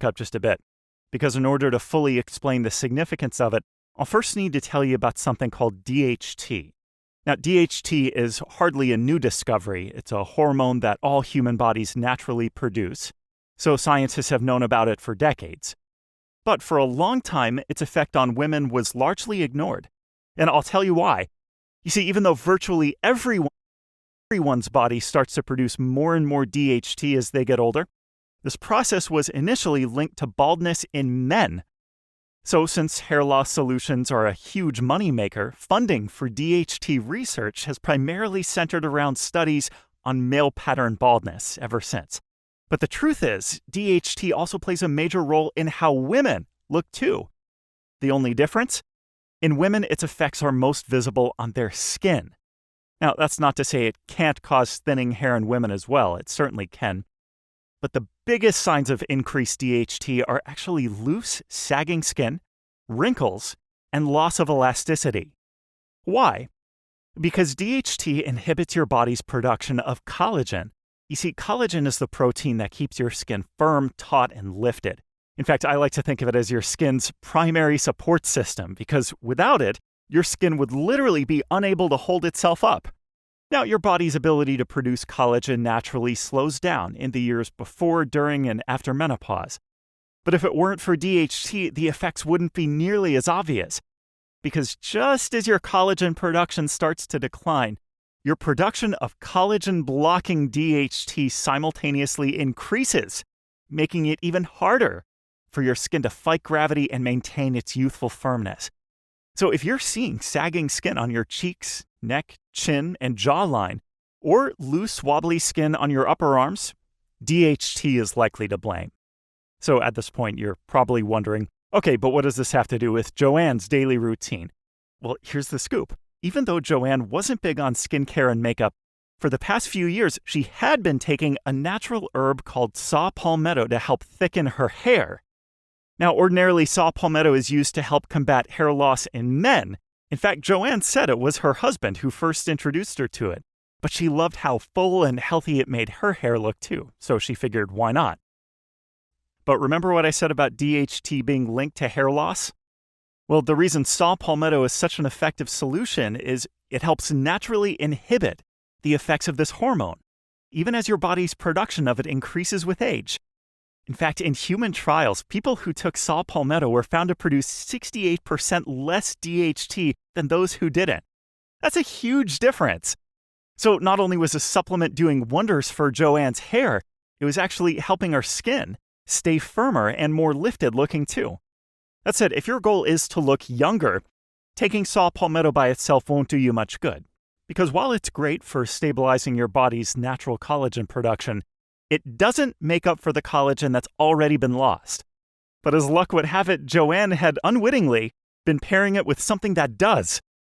up just a bit, because in order to fully explain the significance of it, I'll first need to tell you about something called DHT. Now, DHT is hardly a new discovery. It's a hormone that all human bodies naturally produce, so scientists have known about it for decades. But for a long time, its effect on women was largely ignored. And I'll tell you why. You see, even though virtually everyone's body starts to produce more and more DHT as they get older, this process was initially linked to baldness in men. So since hair loss solutions are a huge moneymaker, funding for DHT research has primarily centered around studies on male pattern baldness ever since. But the truth is, DHT also plays a major role in how women look too. The only difference? In women, its effects are most visible on their skin. Now, that's not to say it can't cause thinning hair in women as well. It certainly can. But the biggest signs of increased DHT are actually loose, sagging skin, wrinkles, and loss of elasticity. Why? Because DHT inhibits your body's production of collagen. You see, collagen is the protein that keeps your skin firm, taut, and lifted. In fact, I like to think of it as your skin's primary support system, because without it, your skin would literally be unable to hold itself up. Now, your body's ability to produce collagen naturally slows down in the years before, during, and after menopause. But if it weren't for DHT, the effects wouldn't be nearly as obvious. Because just as your collagen production starts to decline, your production of collagen-blocking DHT simultaneously increases, making it even harder for your skin to fight gravity and maintain its youthful firmness. So if you're seeing sagging skin on your cheeks, neck, chin, and jawline, or loose, wobbly skin on your upper arms, DHT is likely to blame. So at this point, you're probably wondering, okay, but what does this have to do with Joanne's daily routine? Well, here's the scoop. Even though Joanne wasn't big on skincare and makeup, for the past few years, she had been taking a natural herb called saw palmetto to help thicken her hair. Now, ordinarily, saw palmetto is used to help combat hair loss in men. In fact, Joanne said it was her husband who first introduced her to it. But she loved how full and healthy it made her hair look too, so she figured, why not? But remember what I said about DHT being linked to hair loss? Well, the reason saw palmetto is such an effective solution is it helps naturally inhibit the effects of this hormone, even as your body's production of it increases with age. In fact, in human trials, people who took saw palmetto were found to produce 68% less DHT than those who didn't. That's a huge difference. So not only was a supplement doing wonders for Joanne's hair, it was actually helping her skin stay firmer and more lifted looking too. That said, if your goal is to look younger, taking saw palmetto by itself won't do you much good. Because while it's great for stabilizing your body's natural collagen production, it doesn't make up for the collagen that's already been lost. But as luck would have it, Joanne had unwittingly been pairing it with something that does.